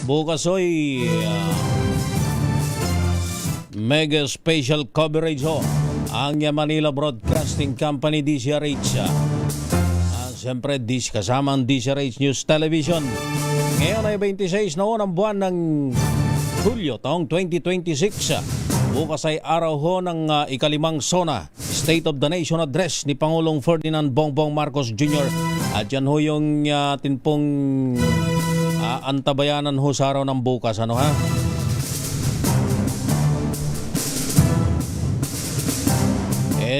Bukas oy mega special coverage ho ang Manila Broadcasting Company DCRH. Siyempre kasama ang DCRH News Television. Ngayon ay 26 na ng buwan ng Hulyo taong 2026. Bukas ay araw ho ng ikalimang SONA, State of the Nation Address ni Pangulong Ferdinand Bongbong Marcos Jr. At yan ho yung atin pong antabayanan ho sa araw ng bukas. Ano ha?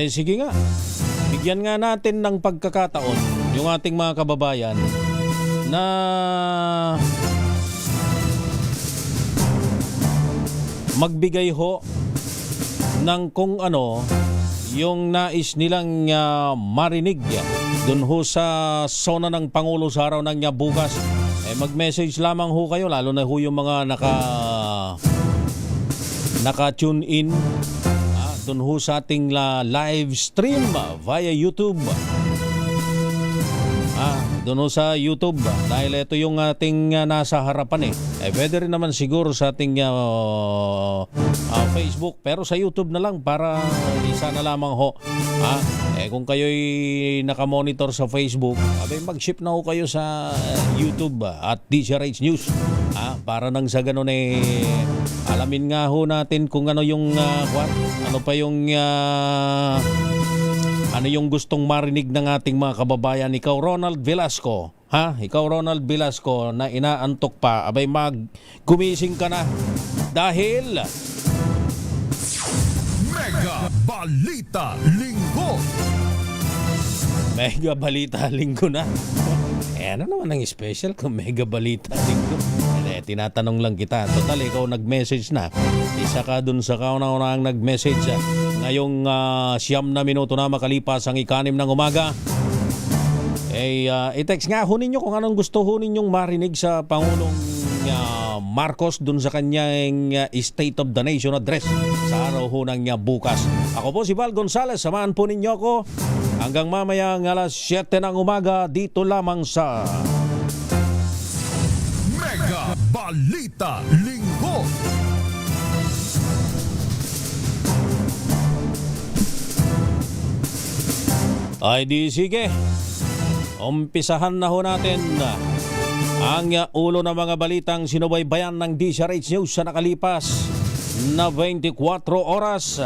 Sige nga. Bigyan nga natin ng pagkakataon yung ating mga kababayan na magbigay ho ng kung ano yung nais nilang marinig dun ho sa SONA ng Pangulo sa araw ng bukas. Mag-message lamang ho kayo, lalo na ho yung mga naka-tune in dun ho sa ating live stream via YouTube. Doon ho sa YouTube dahil ito yung ating nasa harapan pwede rin naman siguro sa ating Facebook, pero sa YouTube na lang para isa na lamang ho. Kung kayo'y nakamonitor sa Facebook, mag-ship na ho kayo sa YouTube at DCRH News. Para nang sa ganun alamin nga ho natin kung ano yung ano yung gustong marinig ng ating mga kababayan. Ikaw Ronald Velasco, ikaw Ronald Velasco na inaantok pa, gumising ka na dahil Mega Balita Linggo. Mega Balita Linggo na. Ano naman ang special kung Mega Balita Linggo? Tinatanong lang kita. Total, ikaw nag-message na. Isa ka dun sa kauna-unahang nag-message. Ngayong 9 na minuto na makalipas ang 6 ng umaga. I-text nga ho ninyo kung anong gusto ho ninyong marinig sa Pangulong Marcos dun sa kanyang State of the Nation Address sa araw ho ng bukas. Ako po si Val Gonzales. Samahan po ninyo ako hanggang mamaya ng alas 7 ng umaga dito lamang sa Mega Balita Linggo. Sige. Umpisahan na ho natin ang ulo ng mga balitang sinubaybayan ng DCRH News sa nakalipas na 24 oras.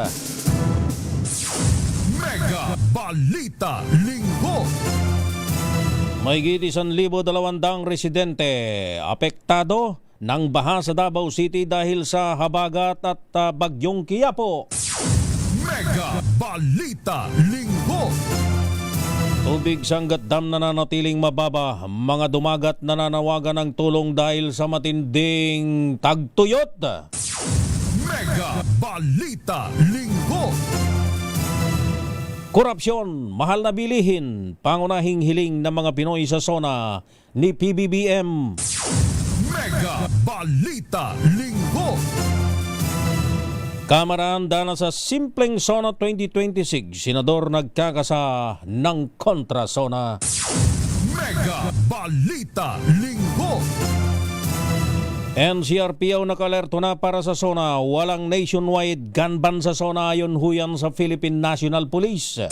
Mega Balita Linggo. Mahigit 1,200 residente apektado ng baha sa Davao City dahil sa habagat at bagyong Quiapo. Mega Balita Linggo. Tubig sa Angat Dam nananatiling mababa. Mga dumagat nananawagan ng tulong dahil sa matinding tagtuyot. Mega Balita Linggo. Korupsyon, mahal na bilihin, pangunahing hiling ng mga Pinoy sa SONA ni PBBM. Mega Balita Linggo. Kamara handa na sa simpleng SONA 2026. Senador nagkakasa ng kontra SONA. Mega Balita Linggo. NCRPO nakalerto na para sa SONA. Walang nationwide gun ban sa SONA ayon huyan sa Philippine National Police.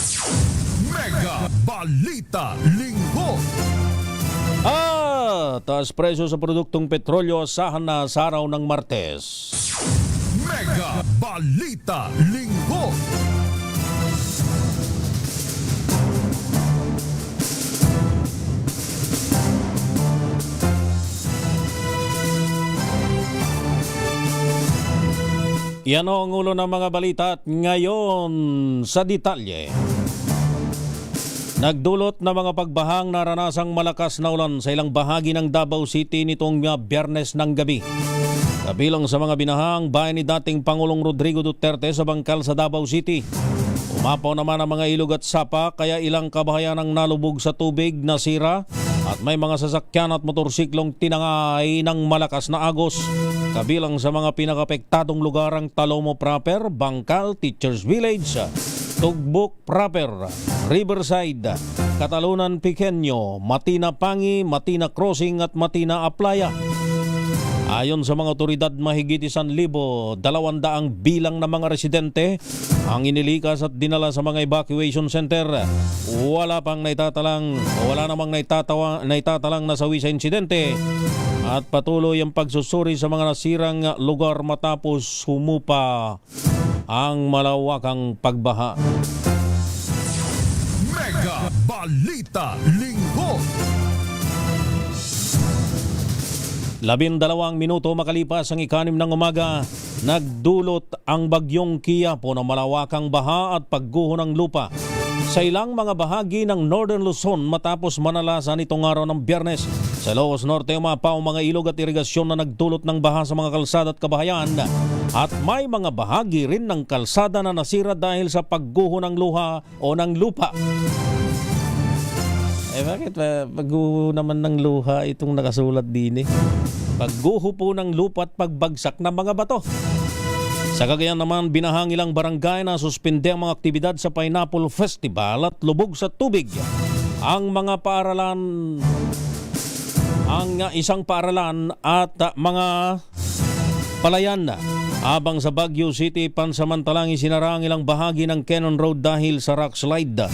Mega Balita Linggo. Taas presyo sa produktong petrolyo asahan na sa araw ng Martes. Mega Balita Linggo. Yan ang ulo ng mga balita at ngayon sa detalye. Nagdulot na mga pagbahang naranasang malakas na ulan sa ilang bahagi ng Davao City nitong Biyernes ng gabi. Kabilang sa mga binahang bayan ni dating Pangulong Rodrigo Duterte sa Bangkal sa Davao City. Umapaw naman ang mga ilog at sapa kaya ilang kabahayan ang nalubog sa tubig, nasira at may mga sasakyan at motorsiklong tinangay ng malakas na agos. Kabilang sa mga pinakapektadong lugar ang Talomo Proper, Bangkal, Teachers Village, Tugbok Proper, Riverside, Catalunan Pequeño, Matina Pangi, Matina Crossing at Matina Aplaya. Ayon sa mga otoridad, mahigit 1,200 bilang ng mga residente ang inilikas at dinala sa mga evacuation center. Wala namang naitatalang nasawi sa insidente at patuloy ang pagsusuri sa mga nasirang lugar matapos humupa ang malawakang pagbaha. Mega Balita Linggo. 12 minuto makalipas ang 6 ng umaga, nagdulot ang bagyong Quiapo ng malawakang baha at pagguho ng lupa sa ilang mga bahagi ng Northern Luzon matapos manalasan itong araw ng Biyernes. Sa Ilocos Norte, umapaw mga ilog at irigasyon na nagdulot ng baha sa mga kalsada at kabahayan at may mga bahagi rin ng kalsada na nasira dahil sa pagguho ng luha o ng lupa. Bakit pagguho naman ng luha itong nakasulat din eh? Pagguho po ng lupa at pagbagsak ng mga bato. Sa Cagayan naman, binahang ilang barangay na suspende ang mga aktibidad sa Pineapple Festival at lubog sa tubig. Ang mga paaralan, isang paaralan at mga palayan. Habang sa Baguio City, pansamantalang isinara ang ilang bahagi ng Cannon Road dahil sa rock slide.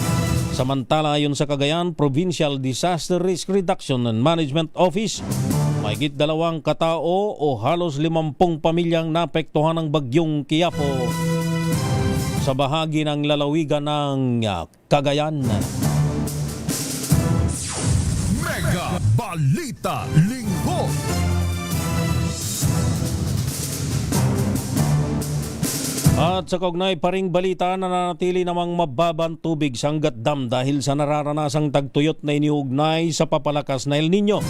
Samantala, ayon sa Cagayan Provincial Disaster Risk Reduction and Management Office, mahigit 2 katao o halos 50 pamilyang naapektuhan ng bagyong Quiapo sa bahagi ng lalawigan ng Cagayan. Mega Balita Linggo. At sa kaugnay pa ring balita, nananatili namang mababang tubig sa Angat Dam dahil sa nararanasang tagtuyot na iniugnay sa papalakas na El Nino.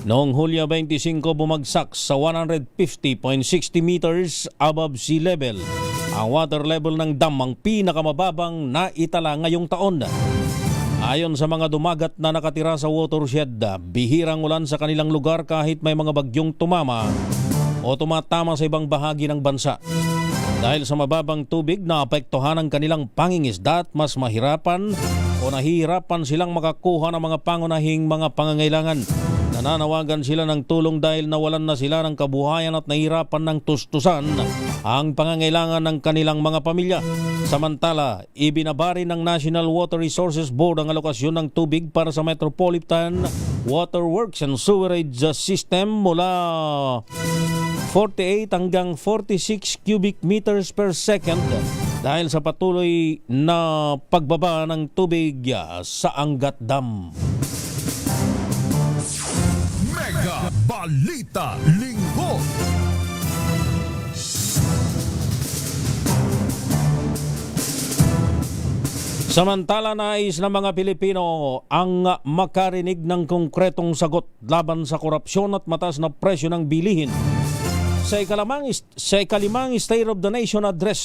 Noong Hulyo 25, bumagsak sa 150.60 meters above sea level. Ang water level ng dam ang pinakamababang naitala ngayong taon. Ayon sa mga dumagat na nakatira sa watershed, bihirang ulan sa kanilang lugar kahit may mga bagyong tumama o tumatama sa ibang bahagi ng bansa. Dahil sa mababang tubig, naapektuhan ang kanilang pangingisda at mas nahihirapan silang makakuha ng mga pangunahing mga pangangailangan. Nananawagan sila ng tulong dahil nawalan na sila ng kabuhayan at nahihirapan ng tustusan ang pangangailangan ng kanilang mga pamilya. Samantala, ibinabari ng National Water Resources Board ang alokasyon ng tubig para sa Metropolitan Water Works and Sewerage System mula 48 hanggang 46 cubic meters per second dahil sa patuloy na pagbaba ng tubig sa Angat Dam. Mega Balita Linggo. Samantala, nais ng mga Pilipino ang makarinig ng konkretong sagot laban sa korupsyon at mataas na presyo ng bilihin. Sa ikalimang State of the Nation Address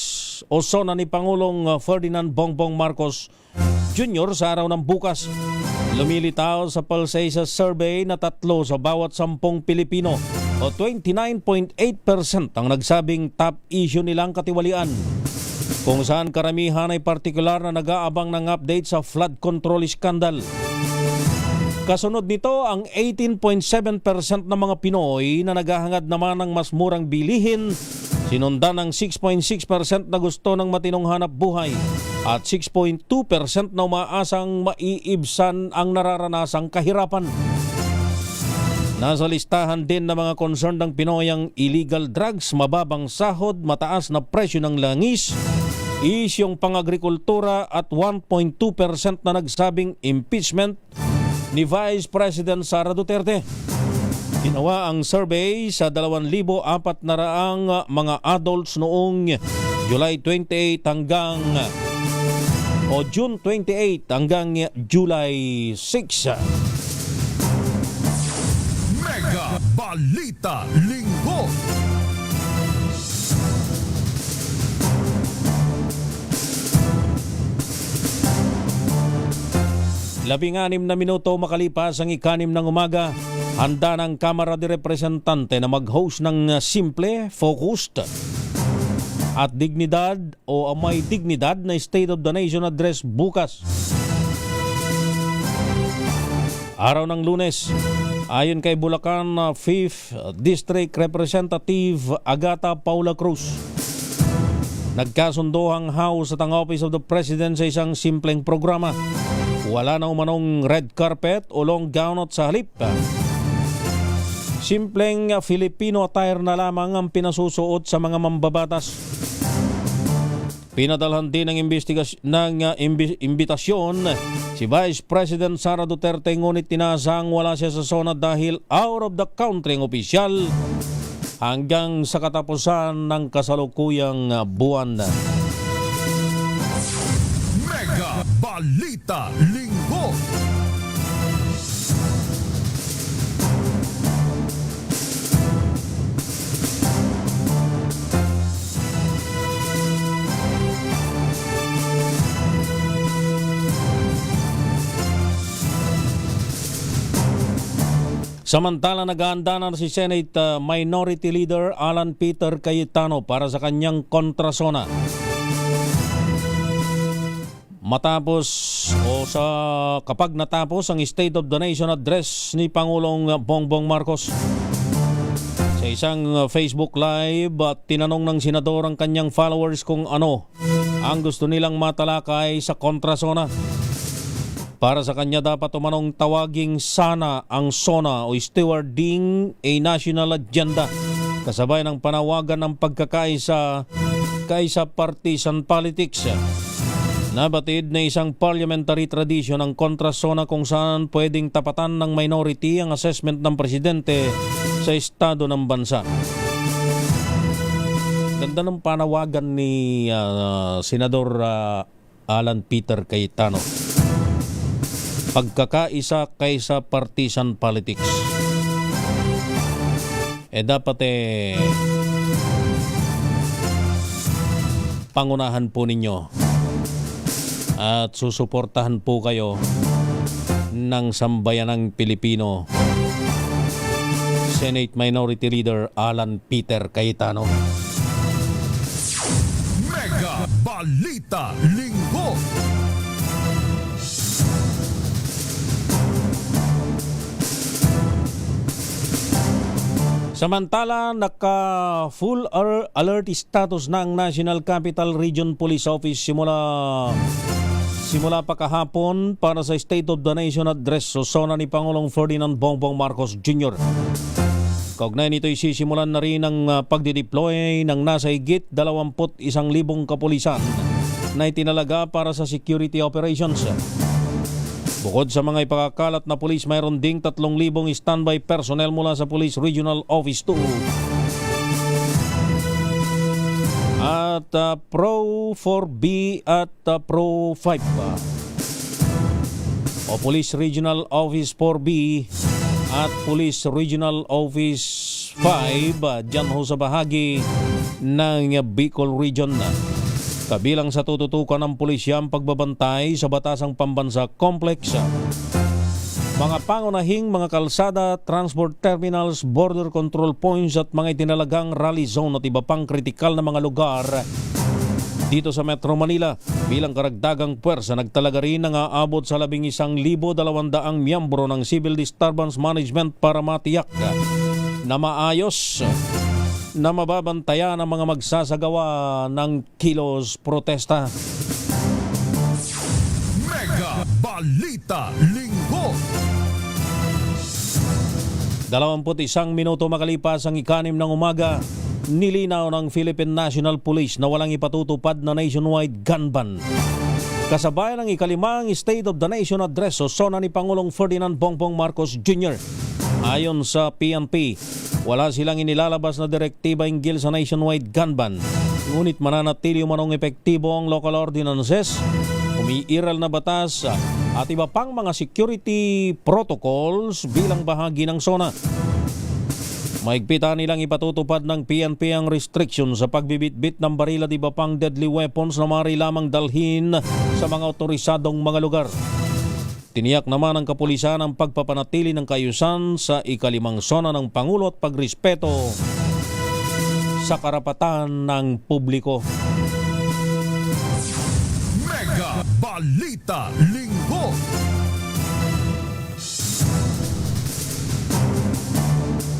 o SONA ni Pangulong Ferdinand Bongbong Marcos Jr. sa araw ng bukas, lumilitaw sa Pulse survey na 3 sa bawat 10 Pilipino o 29.8% ang nagsabing top issue nilang katiwalian, kung saan karamihan ay partikular na nag-aabang ng update sa flood control scandal. Kasunod nito ang 18.7% ng mga Pinoy na naghahangad naman ng mas murang bilihin, sinundan ng 6.6% na gusto ng matinong hanap buhay at 6.2% na umaasang maiibsan ang nararanasang kahirapan. Nasa listahan din ng mga concern ng Pinoy ang illegal drugs, mababang sahod, mataas na presyo ng langis, isyong pang-agrikultura at 1.2% na nagsabing impeachment ni Vice President Sara Duterte. Ginawa ang survey sa 2,400 mga adults noong July 28 hanggang June 28 hanggang July 6. Mega Balita Linggo. Labing-anim na minuto makalipas ang 6 ng umaga, handa ng Kamara de Representante na mag-host ng simple, focused at dignidad o may dignidad na State of the Nation Address bukas. Araw ng Lunes, Ayon kay Bulacan 5th District Representative Agata Paula Cruz, nagkasundo ang House at ang Office of the President sa isang simpleng programa. Wala na umanong red carpet o long gown at sa halip, simpleng Filipino attire na lamang ang pinasusuot sa mga mambabatas. Pinadalhan din ng imbitasyon si Vice President Sara Duterte, ngunit tinasang wala siya sa SONA dahil out of the country ang opisyal hanggang sa katapusan ng kasalukuyang buwan. Mega Balita Linggo. Samantala, nag-aanda na si Senate Minority Leader Alan Peter Cayetano para sa kanyang kontrasona. Kapag natapos ang State of the Nation address ni Pangulong Bongbong Marcos. Sa isang Facebook Live, tinanong ng senador ang kanyang followers kung ano ang gusto nilang matalakay sa kontrasona. Para sa kanya, dapat umanong tawaging sana ang SONA o Stewarding a National Agenda, kasabay ng panawagan ng pagkakaisa kaysa partisan politics. Nabatid na isang parliamentary tradition ang kontrasona kung saan pwedeng tapatan ng minority ang assessment ng presidente sa estado ng bansa. Ganda ng panawagan ni Senador Alan Peter Cayetano. Pagkakaisa kaysa partisan politics. Dapat pangunahan po ninyo at susuportahan po kayo ng sambayanang Pilipino, Senate Minority Leader Alan Peter Cayetano. Mega Balita Linggo. Samantala, naka-full alert status na ang National Capital Region Police Office simula pa kahapon para sa State of the Nation address o SONA ni Pangulong Ferdinand Bongbong Marcos Jr. Kaugnay nito, isisimulan na rin ang pagdideploy ng nasa higit 21,000 kapulisan na itinalaga para sa security operations. Bukod sa mga ipakakalat na pulis, mayroon ding 3,000 standby personnel mula sa Police Regional Office 2 at Pro 4B at Pro 5 o Police Regional Office 4B at Police Regional Office 5 dyan ho sa bahagi ng Bicol Region. Kabilang sa tututukan ng pulisya ang pagbabantay sa batasang pambansa complex, mga pangunahing mga kalsada, transport terminals, border control points at mga itinalagang rally zone at iba pang kritikal na mga lugar dito sa Metro Manila. Bilang karagdagang puwersa, nagtalaga rin ng aabot sa 11,200 miyembro ng Civil Disturbance Management para matiyak na maayos na mababantayan ang mga magsasagawa ng kilos protesta. Mega Balita Linggo. 21 minuto makalipas ang 6 ng umaga, nilinaw ng Philippine National Police na walang ipatutupad na nationwide gun ban. Kasabay ng 5th State of the Nation address o SONA ni Pangulong Ferdinand Bongbong Marcos Jr. Ayon sa PNP, wala silang inilalabas na direktiba hinggil sa nationwide gun ban. Ngunit mananatili umanong epektibo ang local ordinances, umiiral na batas at iba pang mga security protocols bilang bahagi ng SONA. Mahigpitan nilang ipatutupad ng PNP ang restriction sa pagbibitbit ng baril at iba pang deadly weapons na maaari lamang dalhin sa mga otorisadong mga lugar. Tiniyak naman ng kapulisan ang pagpapanatili ng kaayusan sa 5th SONA ng Pangulo at pagrespeto sa karapatan ng publiko. Mega Balita Linggo.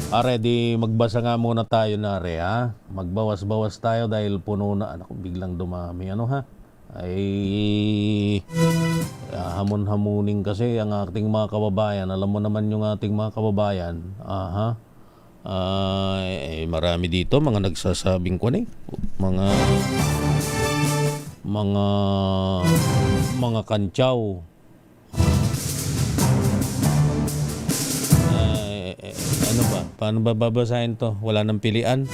Are, di magbasa nga muna tayo na re, ha? Magbawas-bawas tayo dahil puno na. Ano, biglang dumami. Ano, ha? Ay hamon-hamunin kasi ang ating mga kababayan. Alam mo naman yung ating mga kababayan. Aha. Marami dito mga nagsasabing ko mga kantsaw. Ano ba? Paano ba babasahin to? Wala nang pilian.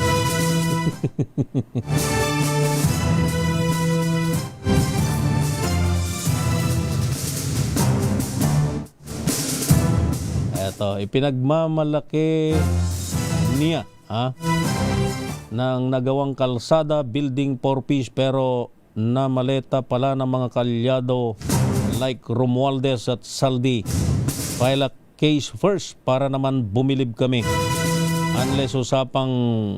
Eto, ipinagmamalaki niya ng nagawang kalsada, building 4-piece pero na maleta pala ng mga kalyado like Romualdez at Saldi. File a case first para naman bumilib kami. Unless usapang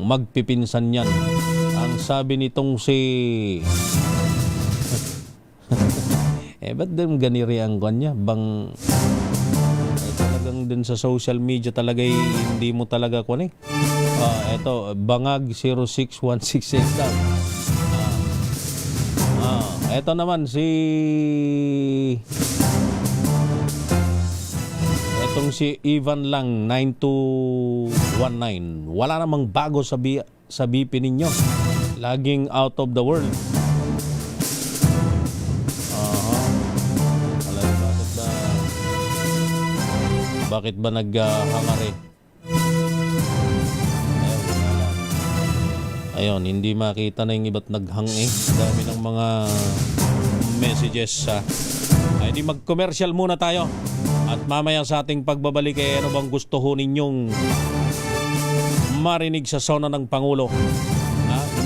magpipinsan yan. Ang sabi nitong si... ba't din ganiri ang kanya? Talagang din sa social media talaga hindi mo talaga kunik. Eto, Bangag 06168 daw. Eto naman etong si Ivan lang 9219. Wala namang bago sa BP ninyo. Laging out of the world. Bakit ba naghangari? Ayun, hindi makita na yung iba't naghang Dami ng mga messages ay di mag-commercial muna tayo. At mamaya sa ating pagbabalik ano bang gusto ho ninyong marinig sa sona ng Pangulo?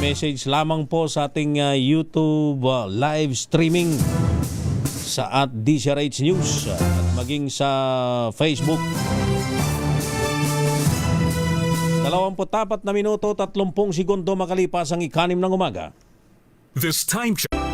Message lamang po sa ating YouTube live streaming sa @DCRH News at maging sa Facebook. 24 na minuto 30 segundo makalipas ang 6 ng umaga. This time check.